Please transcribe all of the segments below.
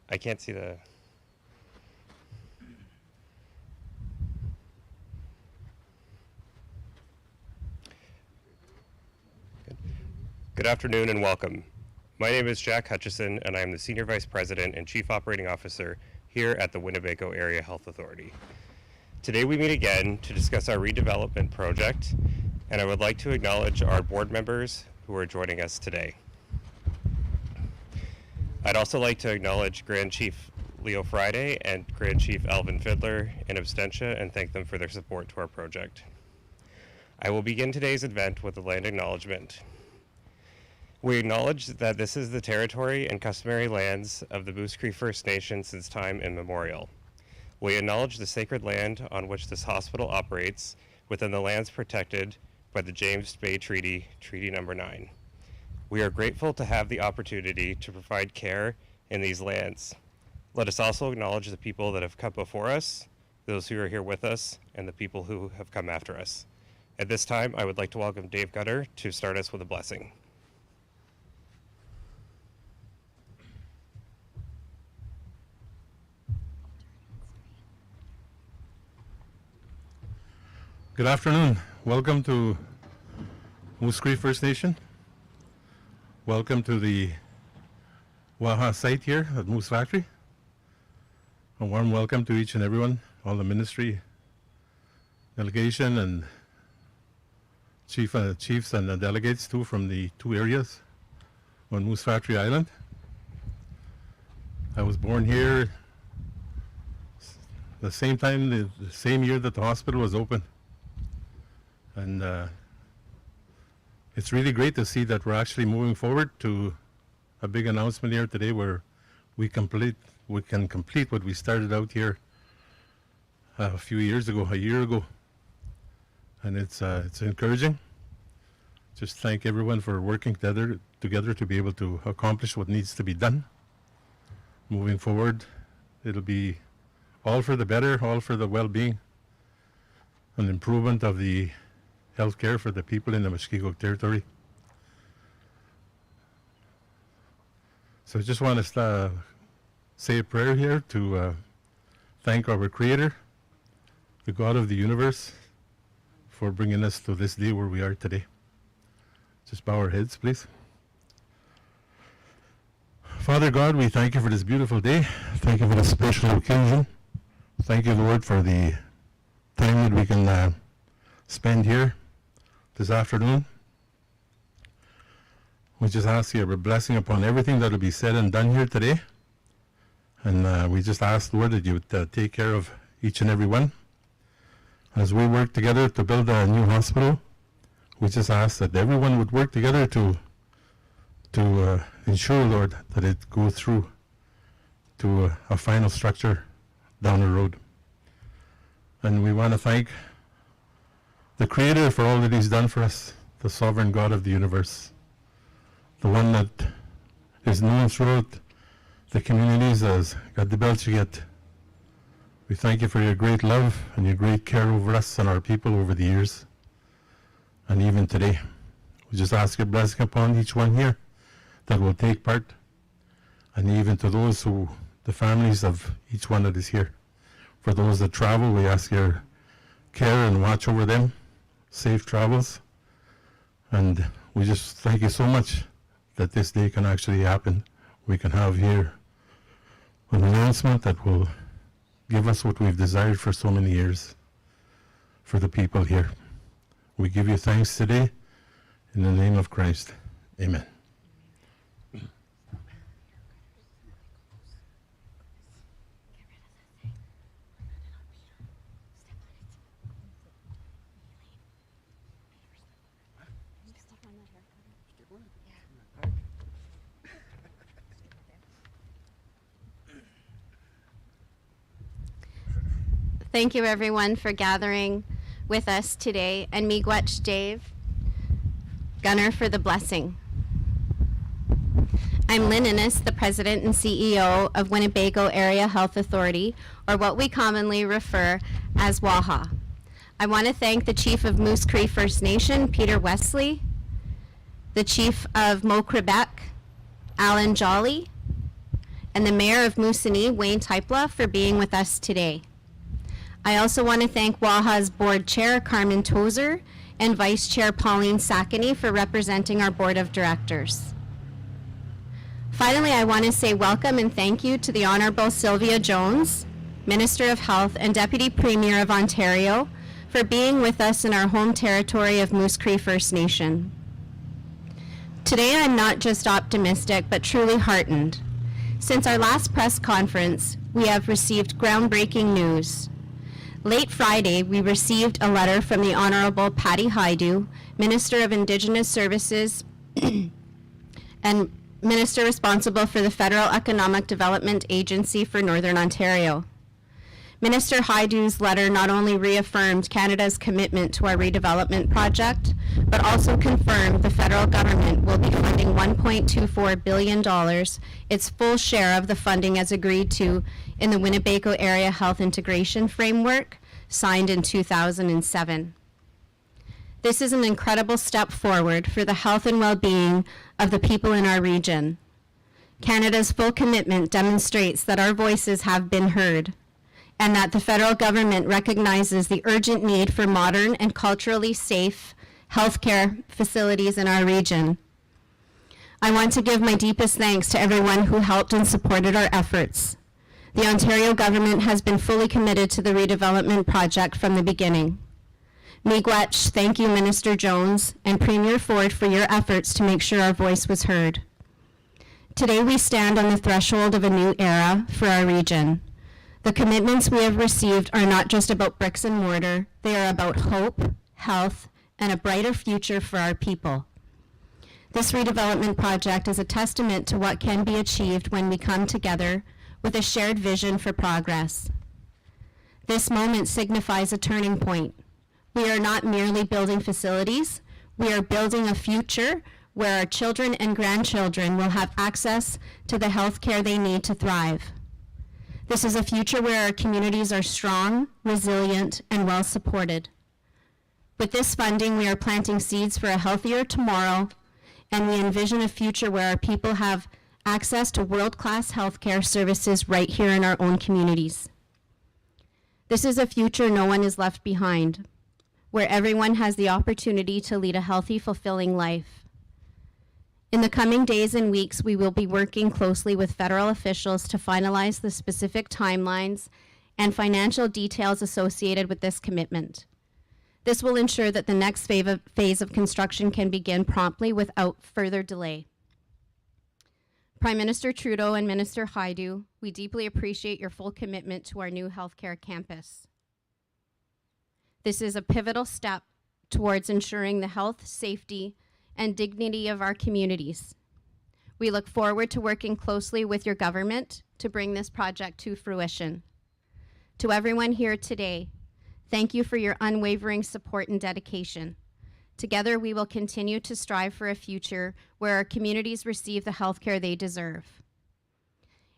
I can't see the... Good afternoon and welcome. My name is Jack Hutchison, and I am the Senior Vice President and Chief Operating Officer here at the Winnebago Area Health Authority. Today we meet again to discuss our redevelopment project, and I would like to acknowledge our board members who are joining us today. I'd also like to acknowledge Grand Chief Leo Friday and Grand Chief Alvin Fiddler in absentia and thank them for their support to our project. I will begin today's event with a land acknowledgement. We acknowledge that this is the territory and customary lands of the Moose Cree First Nation since time immemorial. We acknowledge the sacred land on which this hospital operates within the lands protected by the James Bay Treaty, Treaty Number 9. We are grateful to have the opportunity to provide care in these lands. Let us also acknowledge the people that have come before us, those who are here with us, and the people who have come after us. At this time, I would like to welcome Dave Gutter to start us with a blessing. Good afternoon. Welcome to Moose Cree First Nation. Welcome to the Waha site here at Moose Factory. A warm welcome to each and everyone, all the ministry, delegation, and chiefs and delegates too from the two areas on Moose Factory Island. I was born here the same time, the same year that the hospital was open. And it's really great to see that we're actually moving forward to a big announcement here today where we can complete what we started out here a year ago. And it's encouraging. Just thank everyone for working together to be able to accomplish what needs to be done. Moving forward, it'll be all for the better, all for the well-being and improvement of the healthcare for the people in the Mushkegowuk territory. So I just want to say a prayer here to thank our Creator, the God of the universe, for bringing us to this day where we are today. Just bow our heads, please. Father God, we thank you for this beautiful day. Thank you for this special occasion. Thank you, Lord, for the time that we can spend here this afternoon. We just ask your blessing upon everything that will be said and done here today. And we just ask, Lord, that you would take care of each and every one. As we work together to build a new hospital, we just ask that everyone would work together to ensure, Lord, that it goes through to a final structure down the road. And we want to thank the Creator for all that He's done for us, the sovereign God of the universe, the one that is known throughout the communities as God the Belchiget. We thank you for your great love and your great care over us and our people over the years, and even today. We just ask your blessing upon each one here that will take part, and even to those the families of each one that is here. For those that travel, we ask your care and watch over them, safe travels, and we just thank you so much that this day can actually happen. We can have here an announcement that will give us what we've desired for so many years for the people here. We give you thanks today in the name of Christ. Amen. Thank you, everyone, for gathering with us today, and miigwech Dave Gunner for the blessing. I'm Lynn Innes, the President and CEO of Winnebago Area Health Authority, or what we commonly refer as WAHA. I want to thank the Chief of Moose Cree First Nation, Peter Wesley, the Chief of Mo Quebec, Alan Jolly, and the Mayor of Moosonee, Wayne Typla, for being with us today. I also want to thank WAHA's Board Chair, Carmen Tozer, and Vice Chair Pauline Sackany for representing our Board of Directors. Finally, I want to say welcome and thank you to the Honorable Sylvia Jones, Minister of Health and Deputy Premier of Ontario, for being with us in our home territory of Moose Cree First Nation. Today, I'm not just optimistic, but truly heartened. Since our last press conference, we have received groundbreaking news. Late Friday, we received a letter from the Honorable Patty Hajdu, Minister of Indigenous Services and Minister responsible for the Federal Economic Development Agency for Northern Ontario. Minister Hajdu's letter not only reaffirmed Canada's commitment to our redevelopment project, but also confirmed the federal government will be funding $1.24 billion, its full share of the funding as agreed to in the Winnebago Area Health Integration Framework, signed in 2007. This is an incredible step forward for the health and well-being of the people in our region. Canada's full commitment demonstrates that our voices have been heard, and that the federal government recognizes the urgent need for modern and culturally safe healthcare facilities in our region. I want to give my deepest thanks to everyone who helped and supported our efforts. The Ontario government has been fully committed to the redevelopment project from the beginning. Miigwech, thank you, Minister Jones and Premier Ford, for your efforts to make sure our voice was heard. Today we stand on the threshold of a new era for our region. The commitments we have received are not just about bricks and mortar, they are about hope, health, and a brighter future for our people. This redevelopment project is a testament to what can be achieved when we come together with a shared vision for progress. This moment signifies a turning point. We are not merely building facilities, we are building a future where our children and grandchildren will have access to the health care they need to thrive. This is a future where our communities are strong, resilient, and well supported. With this funding, we are planting seeds for a healthier tomorrow, and we envision a future where our people have access to world-class healthcare services right here in our own communities. This is a future no one is left behind, where everyone has the opportunity to lead a healthy, fulfilling life. In the coming days and weeks, we will be working closely with federal officials to finalize the specific timelines and financial details associated with this commitment. This will ensure that the next phase of construction can begin promptly without further delay. Prime Minister Trudeau and Minister Hajdu, we deeply appreciate your full commitment to our new healthcare campus. This is a pivotal step towards ensuring the health, safety, and dignity of our communities. We look forward to working closely with your government to bring this project to fruition. To everyone here today, thank you for your unwavering support and dedication. Together, we will continue to strive for a future where our communities receive the health care they deserve.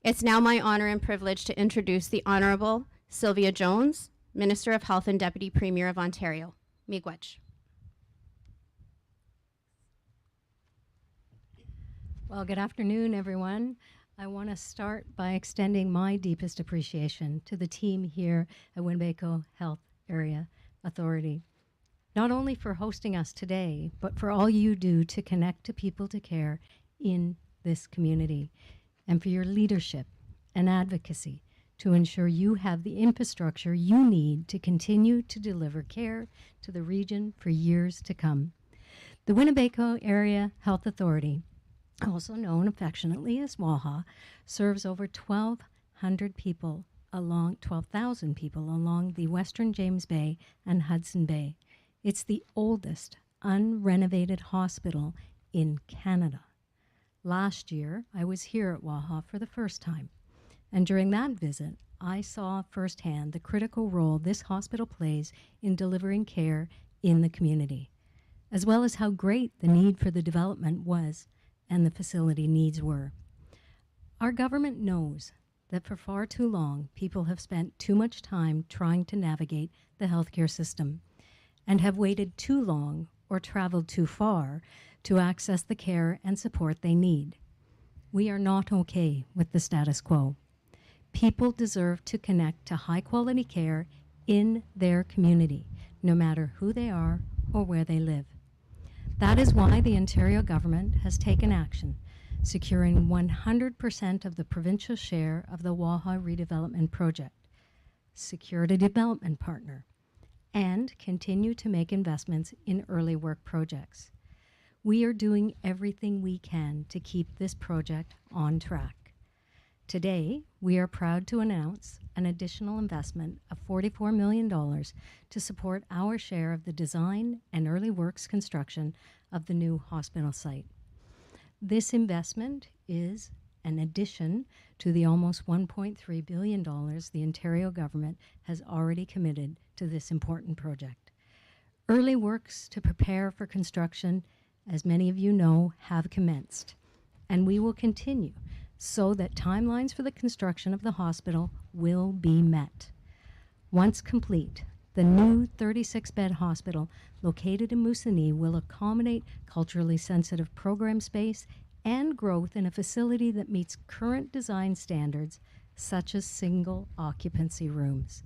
It's now my honor and privilege to introduce the Honorable Sylvia Jones, Minister of Health and Deputy Premier of Ontario. Miigwech. Well, good afternoon, everyone. I want to start by extending my deepest appreciation to the team here at Winnebago Health Area Authority, not only for hosting us today, but for all you do to connect to people to care in this community, and for your leadership and advocacy to ensure you have the infrastructure you need to continue to deliver care to the region for years to come. The Winnebago Area Health Authority, also known affectionately as WAHA, serves over 12,000 people along the Western James Bay and Hudson Bay. It's the oldest unrenovated hospital in Canada. Last year, I was here at WAHA for the first time, and during that visit, I saw firsthand the critical role this hospital plays in delivering care in the community, as well as how great the need for the development was and the facility needs were. Our government knows that for far too long, people have spent too much time trying to navigate the healthcare system and have waited too long or traveled too far to access the care and support they need. We are not okay with the status quo. People deserve to connect to high-quality care in their community, no matter who they are or where they live. That is why the Ontario government has taken action, securing 100% of the provincial share of the Waha redevelopment project, secured a development partner, and continue to make investments in early work projects. We are doing everything we can to keep this project on track. Today, we are proud to announce an additional investment of $44 million to support our share of the design and early works construction of the new hospital site. This investment is an addition to the almost $1.3 billion the Ontario government has already committed to this important project. Early works to prepare for construction, as many of you know, have commenced, and we will continue so that timelines for the construction of the hospital will be met. Once complete, the new 36-bed hospital located in Moosonee will accommodate culturally sensitive program space and growth in a facility that meets current design standards, such as single occupancy rooms.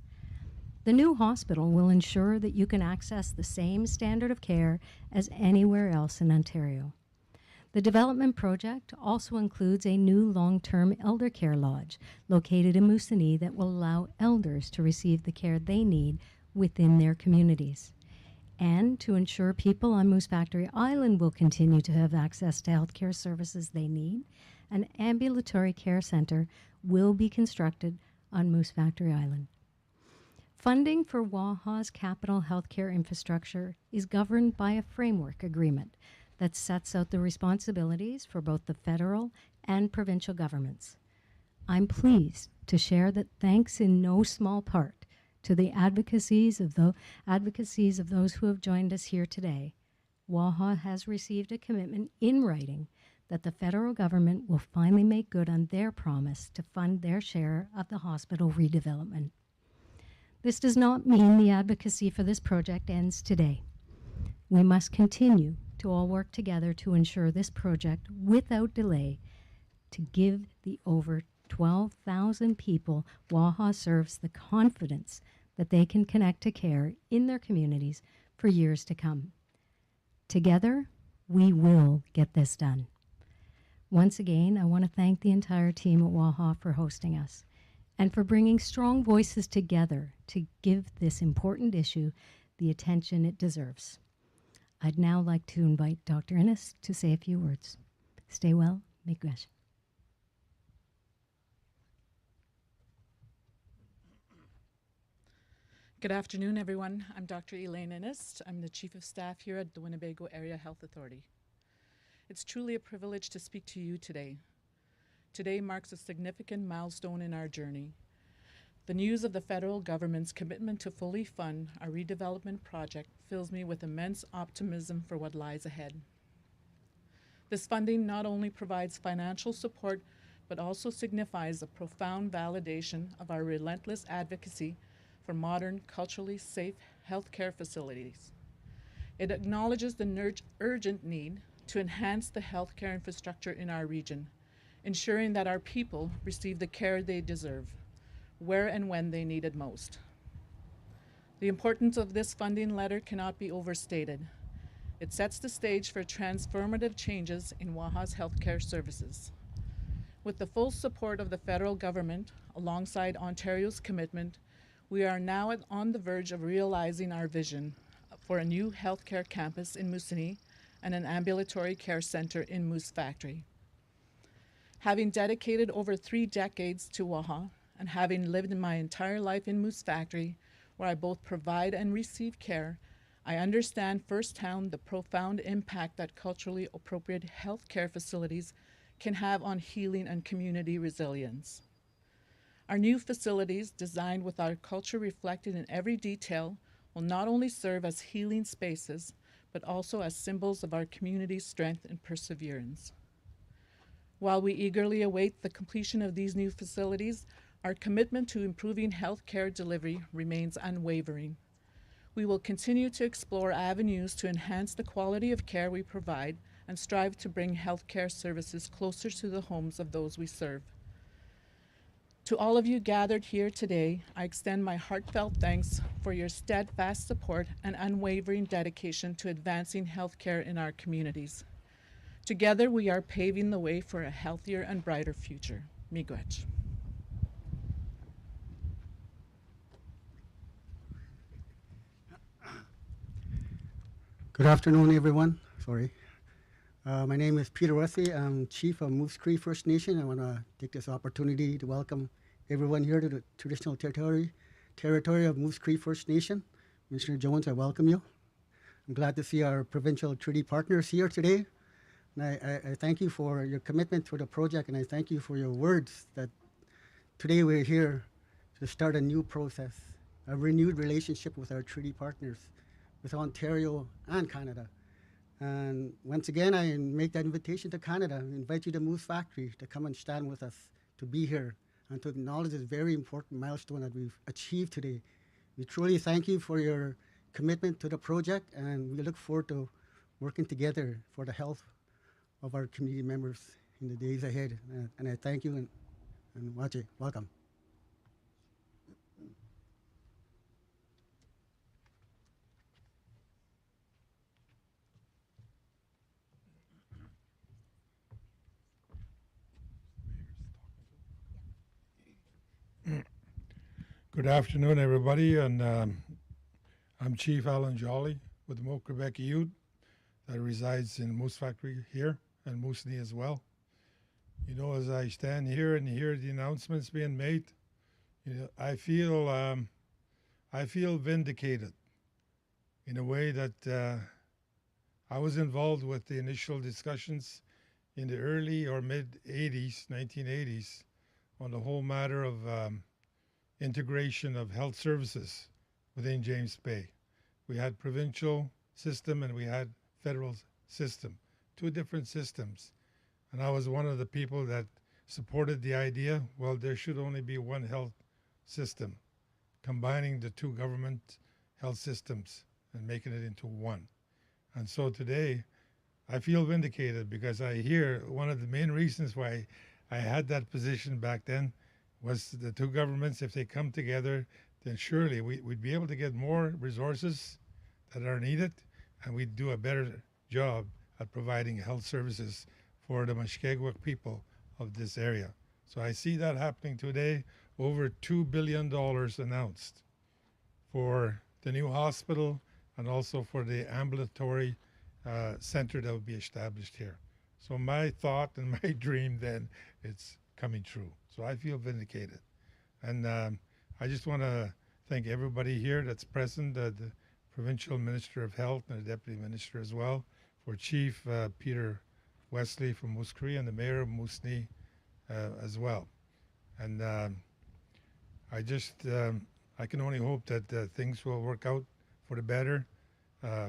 The new hospital will ensure that you can access the same standard of care as anywhere else in Ontario. The development project also includes a new long-term elder care lodge located in Moosonee that will allow elders to receive the care they need within their communities. And to ensure people on Moose Factory Island will continue to have access to healthcare services they need, an ambulatory care center will be constructed on Moose Factory Island. Funding for Waha's capital healthcare infrastructure is governed by a framework agreement that sets out the responsibilities for both the federal and provincial governments. I'm pleased to share that thanks in no small part to the advocacies of those who have joined us here today, Waha has received a commitment in writing that the federal government will finally make good on their promise to fund their share of the hospital redevelopment. This does not mean the advocacy for this project ends today. We must continue to all work together to ensure this project, without delay, to give the over 12,000 people Waha serves the confidence that they can connect to care in their communities for years to come. Together, we will get this done. Once again, I want to thank the entire team at Waha for hosting us and for bringing strong voices together to give this important issue the attention it deserves. I'd now like to invite Dr. Innes to say a few words. Stay well, miigwech. Good afternoon, everyone. I'm Dr. Elaine Innes. I'm the Chief of Staff here at the Winnebago Area Health Authority. It's truly a privilege to speak to you today. Today marks a significant milestone in our journey. The news of the federal government's commitment to fully fund our redevelopment project fills me with immense optimism for what lies ahead. This funding not only provides financial support, but also signifies a profound validation of our relentless advocacy for modern, culturally safe healthcare facilities. It acknowledges the urgent need to enhance the healthcare infrastructure in our region, ensuring that our people receive the care they deserve, where and when they need it most. The importance of this funding letter cannot be overstated. It sets the stage for transformative changes in Waha's healthcare services. With the full support of the federal government, alongside Ontario's commitment, we are now on the verge of realizing our vision for a new healthcare campus in Moosonee and an ambulatory care center in Moose Factory. Having dedicated over 3 decades to Waha and having lived my entire life in Moose Factory, where I both provide and receive care, I understand firsthand the profound impact that culturally appropriate healthcare facilities can have on healing and community resilience. Our new facilities, designed with our culture reflected in every detail, will not only serve as healing spaces, but also as symbols of our community's strength and perseverance. While we eagerly await the completion of these new facilities, our commitment to improving healthcare delivery remains unwavering. We will continue to explore avenues to enhance the quality of care we provide and strive to bring healthcare services closer to the homes of those we serve. To all of you gathered here today, I extend my heartfelt thanks for your steadfast support and unwavering dedication to advancing healthcare in our communities. Together, we are paving the way for a healthier and brighter future. Miigwech. Good afternoon, everyone. Sorry. My name is Peter Wesley. I'm Chief of Moose Cree First Nation. I want to take this opportunity to welcome everyone here to the traditional territory of Moose Cree First Nation. Commissioner Jones, I welcome you. I'm glad to see our provincial treaty partners here today. And I thank you for your commitment to the project, and I thank you for your words that today we're here to start a new process, a renewed relationship with our treaty partners, with Ontario and Canada. And once again, I make that invitation to Canada. I invite you to Moose Factory to come and stand with us, to be here, and to acknowledge this very important milestone that we've achieved today. We truly thank you for your commitment to the project, and we look forward to working together for the health of our community members in the days ahead. And I thank you and Wache, welcome. Good afternoon, everybody, and I'm Chief Alan Jolly with the Mo Quebec Youth that resides in Moose Factory here and Moosonee as well. You know, as I stand here and hear the announcements being made, you know, I feel vindicated in a way that I was involved with the initial discussions in the early or mid 80s, 1980s, on the whole matter of integration of health services within James Bay. We had provincial system and we had federal system, two different systems. And I was one of the people that supported the idea, well, there should only be one health system, combining the two government health systems and making it into one. And so today, I feel vindicated because I hear one of the main reasons why I had that position back then was the two governments, if they come together, then surely we'd be able to get more resources that are needed, and we'd do a better job at providing health services for the Mushkegowuk people of this area. So I see that happening today. Over $2 billion announced for the new hospital and also for the ambulatory center that will be established here. So my thought and my dream then, it's coming true. So I feel vindicated. And I just want to thank everybody here that's present, the Provincial Minister of Health and the Deputy Minister as well, for Chief Peter Wesley from Moose Cree and the Mayor of Moosonee as well. And I can only hope that things will work out for the better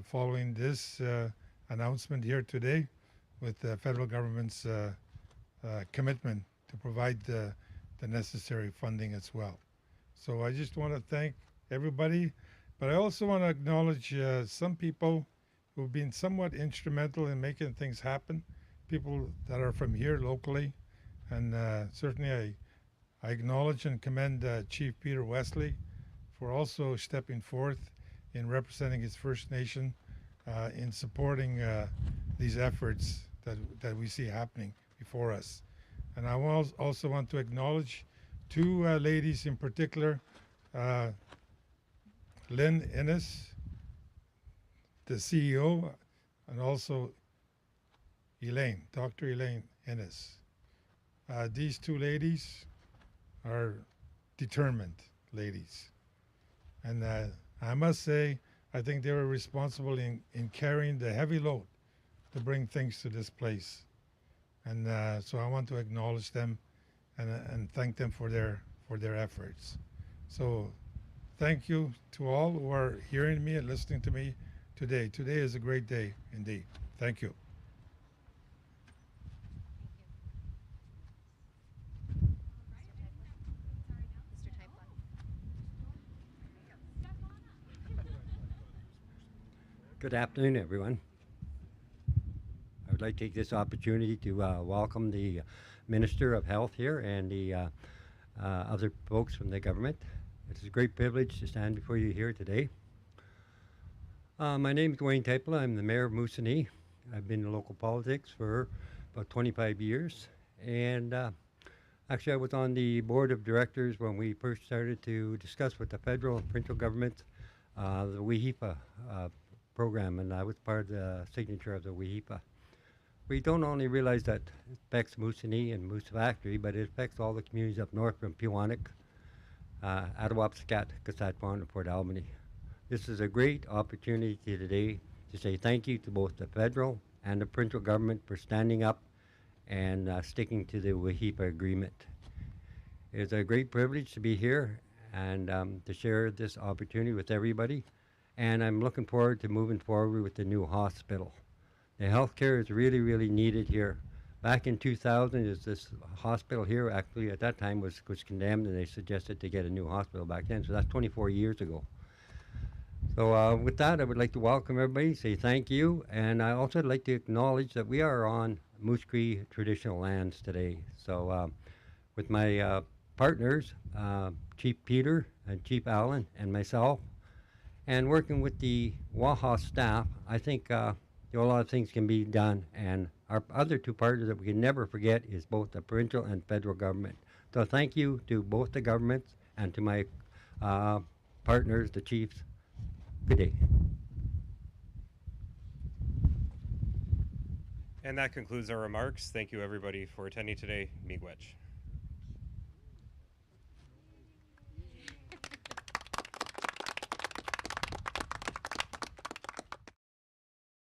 following this announcement here today with the federal government's commitment to provide the necessary funding as well. So I just want to thank everybody, but I also want to acknowledge some people who've been somewhat instrumental in making things happen, people that are from here locally, and certainly I acknowledge and commend Chief Peter Wesley for also stepping forth in representing his First Nation in supporting these efforts that we see happening before us. And I also want to acknowledge two ladies in particular, Lynn Innes, the CEO, and also Dr. Elaine Innes. These two ladies are determined ladies. And I must say, I think they were responsible in carrying the heavy load to bring things to this place. And so I want to acknowledge them and thank them for their efforts. So thank you to all who are hearing me and listening to me today. Today is a great day indeed. Thank you. Good afternoon, everyone. I would like to take this opportunity to welcome the Minister of Health here and the other folks from the government. It's a great privilege to stand before you here today. My name is Dwayne Teipela. I'm the Mayor of Moosonee. I've been in local politics for about 25 years. And actually, I was on the board of directors when we first started to discuss with the federal and provincial government the WIHIPA program, and I was part of the signature of the WIHIPA. We don't only realize that it affects Moosonee and Moose Factory, but it affects all the communities up north from Pewanik, Attawapskat, Kasatpon, and Fort Albany. This is a great opportunity today to say thank you to both the federal and the provincial government for standing up and sticking to the WIHIPA agreement. It's a great privilege to be here and to share this opportunity with everybody. And I'm looking forward to moving forward with the new hospital. The healthcare is really, really needed here. Back in 2000, this hospital here actually at that time was condemned, and they suggested to get a new hospital back then. So that's 24 years ago. So with that, I would like to welcome everybody, say thank you, and I also would like to acknowledge that we are on Moose Cree traditional lands today. So with my partners, Chief Peter and Chief Allen and myself, and working with the WAHA staff, I think a lot of things can be done. And our other two partners that we can never forget is both the provincial and federal government. So thank you to both the governments and to my partners, the chiefs. Good day. And that concludes our remarks. Thank you, everybody, for attending today. Miigwech.